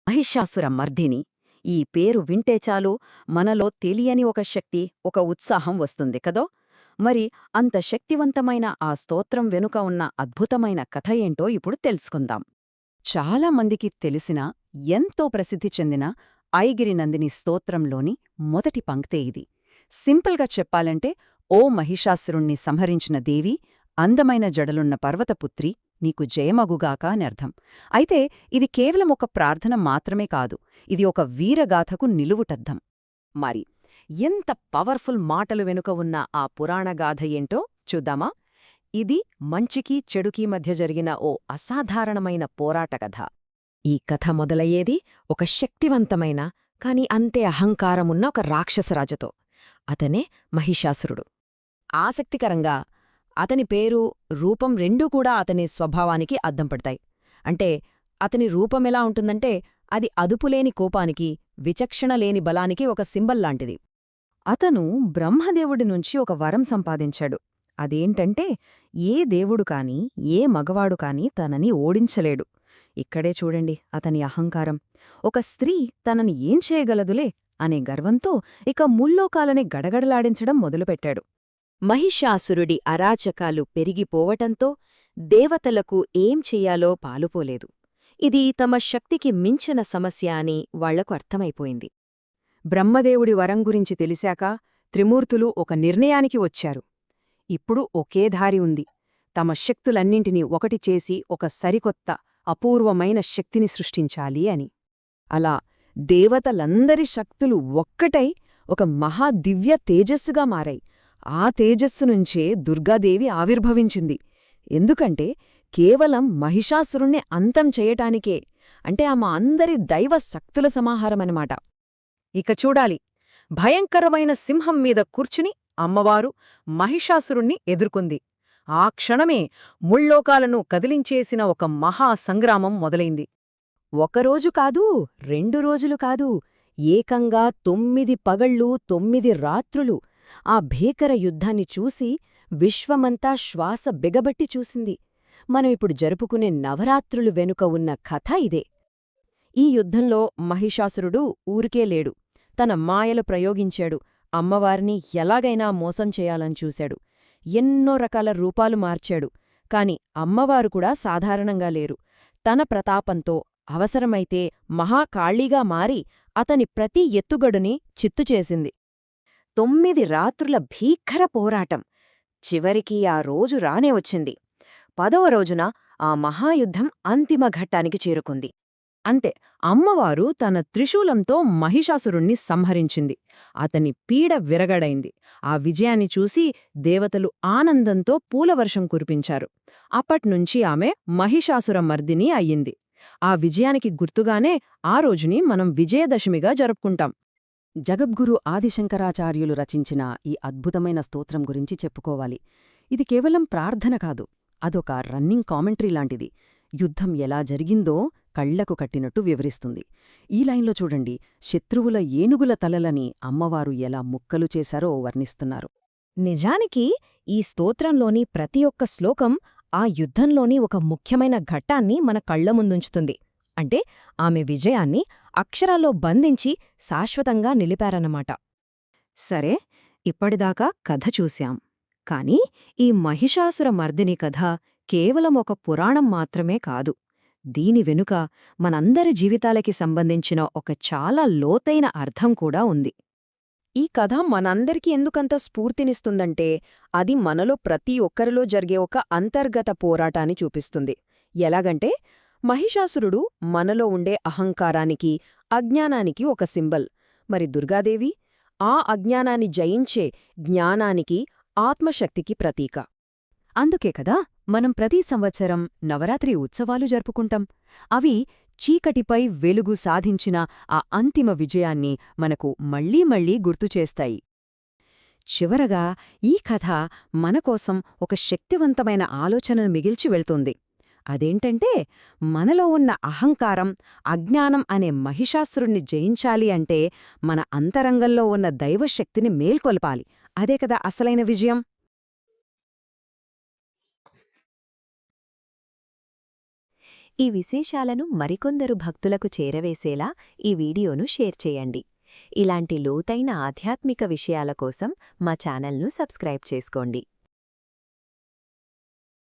మహిషాసుర మర్దిని. ఈ పేరు వింటే చాలు మనలో తెలియని ఒక శక్తి, ఒక ఉత్సాహం వస్తుంది కదో. మరి అంత శక్తివంతమైన ఆ స్తోత్రం వెనుక ఉన్న అద్భుతమైన కథ ఏంటో ఇప్పుడు తెలుసుకుందాం. చాలా మందికి తెలిసిన, ఎంతో ప్రసిద్ధి చెందిన ఐగిరి నందిని స్తోత్రంలోని మొదటి పంక్తే ఇది. సింపుల్గా చెప్పాలంటే, ఓ మహిషాసురుణ్ణి సంహరించిన దేవి, అందమైన జడలున్న పర్వతపుత్రి, నీకు జయమగుగాక అనర్థం. అయితే ఇది కేవలం ఒక ప్రార్థన మాత్రమే కాదు, ఇది ఒక వీరగాథకు నిలువుటద్దం. మరి ఎంత పవర్ఫుల్ మాటలు వెనుక ఉన్న ఆ పురాణగాథ ఏంటో చూద్దామా? ఇది మంచికి చెడుకీ మధ్య జరిగిన ఓ అసాధారణమైన పోరాట కథ. ఈ కథ మొదలయ్యేది ఒక శక్తివంతమైన, కాని అంతే అహంకారమున్న ఒక రాక్షసరాజుతో. అతనే మహిషాసురుడు. ఆసక్తికరంగా అతని పేరు, రూపం రెండూ కూడా అతని స్వభావానికి అద్దం పడతాయి. అంటే అతని రూపమెలా ఉంటుందంటే, అది అదుపులేని కోపానికి, విచక్షణలేని బలానికి ఒక సింబల్ లాంటిది. అతను బ్రహ్మదేవుడి నుంచి ఒక వరం సంపాదించాడు. అదేంటంటే, ఏ దేవుడు కాని, ఏ మగవాడు కాని తనని ఓడించలేడు. ఇక్కడే చూడండి అతని అహంకారం. ఒక స్త్రీ తనని ఏం చేయగలదులే అనే గర్వంతో ఇక ముల్లోకాలని గడగడలాడించడం మొదలుపెట్టాడు. మహిషాసురుడి అరాచకాలు పెరిగిపోవటంతో దేవతలకు ఏం చెయ్యాలో పాలుపోలేదు. ఇది తమ శక్తికి మించిన సమస్య అని వాళ్లకు అర్థమైపోయింది. బ్రహ్మదేవుడి వరం గురించి తెలిసాక త్రిమూర్తులు ఒక నిర్ణయానికి వచ్చారు. ఇప్పుడు ఒకే దారి ఉంది, తమ శక్తులన్నింటినీ ఒకటి చేసి ఒక సరికొత్త, అపూర్వమైన శక్తిని సృష్టించాలి అని. అలా దేవతలందరి శక్తులు ఒక్కటై ఒక మహాదివ్య తేజస్సుగా మారాయి. ఆ తేజస్సునుంచే దుర్గాదేవి ఆవిర్భవించింది. ఎందుకంటే కేవలం మహిషాసురుణ్ణి అంతం చెయ్యటానికే, అంటే ఆమె అందరి దైవ శక్తుల సమాహారమనమాట. ఇక చూడాలి, భయంకరమైన సింహం మీద కూర్చుని అమ్మవారు మహిషాసురుణ్ణి ఎదుర్కొంది. ఆ క్షణమే ముల్లోకాలను కదిలించేసిన ఒక మహాసంగ్రామం మొదలైంది. ఒకరోజు కాదు, 2 రోజులు కాదు, ఏకంగా 9 పగళ్ళు 9 రాత్రులు ఆ భీకర యుద్ధాన్ని చూసి విశ్వమంతా శ్వాస బిగబట్టి చూసింది. మనం ఇప్పుడు జరుపుకునే నవరాత్రులు వెనుక ఉన్న కథ ఇదే. ఈ యుద్ధంలో మహిషాసురుడు ఊరికే లేడు. తన మాయలు ప్రయోగించాడు. అమ్మవారిని ఎలాగైనా మోసం చేయాలని చూశాడు. ఎన్నో రకాల రూపాలు మార్చాడు. కాని అమ్మవారు కూడా సాధారణంగా లేరు. తన ప్రతాపంతో అవసరమైతే మహాకాళీగా మారి అతని ప్రతి ఎత్తుగడుని చిత్తుచేసింది. 9 రాత్రుల భీకర పోరాటం చివరికి ఆ రోజు రానే వచ్చింది. 10వ రోజున ఆ మహాయుద్ధం అంతిమ ఘట్టానికి చేరుకుంది. అంతే, అమ్మవారు తన త్రిశూలంతో మహిషాసురుణ్ణి సంహరించింది. అతని పీడ విరగడైంది. ఆ విజయాన్ని చూసి దేవతలు ఆనందంతో పూలవర్షం కురిపించారు. అప్పట్నుంచి ఆమె మహిషాసుర మర్దిని అయ్యింది. ఆ విజయానికి గుర్తుగానే ఆ రోజుని మనం విజయదశమిగా జరుపుకుంటాం. జగద్గురు ఆదిశంకరాచార్యులు రచించిన ఈ అద్భుతమైన స్తోత్రం గురించి చెప్పుకోవాలి. ఇది కేవలం ప్రార్థన కాదు, అదొక రన్నింగ్ కామెంటరీ లాంటిది. యుద్ధం ఎలా జరిగిందో కళ్లకు కట్టినట్టు వివరిస్తుంది. ఈ లైన్లో చూడండి, శత్రువుల ఏనుగుల తలలని అమ్మవారు ఎలా ముక్కలు చేశారో వర్ణిస్తున్నారు. నిజానికి ఈ స్తోత్రంలోని ప్రతి ఒక్క శ్లోకం ఆ యుద్ధంలోని ఒక ముఖ్యమైన ఘట్టాన్ని మన కళ్ల ముందుంచుతుంది. అంటే ఆమె విజయాన్ని అక్షరాల్లో బంధించి శాశ్వతంగా నిలిపారన్నమాట. సరే, ఇప్పటిదాకా కథ చూశాం. కాని ఈ మహిషాసుర మర్దిని కథ కేవలం ఒక పురాణం మాత్రమే కాదు. దీని వెనుక మనందరి జీవితాలకి సంబంధించిన ఒక చాలా లోతైన అర్థం కూడా ఉంది. ఈ కథ మనందరికీ ఎందుకంత స్ఫూర్తినిస్తుందంటే, అది మనలో ప్రతి ఒక్కరిలో జరిగే ఒక అంతర్గత పోరాటాన్ని చూపిస్తుంది. ఎలాగంటే, మహిషాసురుడు మనలో ఉండే అహంకారానికి, అజ్ఞానానికి ఒక సింబల్. మరి దుర్గాదేవి ఆ అజ్ఞానాన్ని జయించే జ్ఞానానికి, ఆత్మశక్తికి ప్రతీక. అందుకే కదా మనం ప్రతి సంవత్సరం నవరాత్రి ఉత్సవాలు జరుపుకుంటాం. అవి చీకటిపై వెలుగు సాధించిన ఆ అంతిమ విజయాన్ని మనకు మళ్లీ మళ్లీ గుర్తుచేస్తాయి. చివరగా ఈ కథ మనకోసం ఒక శక్తివంతమైన ఆలోచనను మిగిల్చి వెళ్తుంది. అదేంటంటే, మనలో ఉన్న అహంకారం, అజ్ఞానం అనే మహిషాసురుణ్ణి జయించాలి అంటే మన అంతరంగంలో ఉన్న దైవశక్తిని మేల్కొల్పాలి. అదే కదా అసలైన విజయం. ఈ విశేషాలను మరికొందరు భక్తులకు చేరవేసేలా ఈ వీడియోను షేర్ చేయండి. ఇలాంటి లోతైన ఆధ్యాత్మిక విషయాల కోసం మా ఛానల్ను సబ్స్క్రైబ్ చేసుకోండి.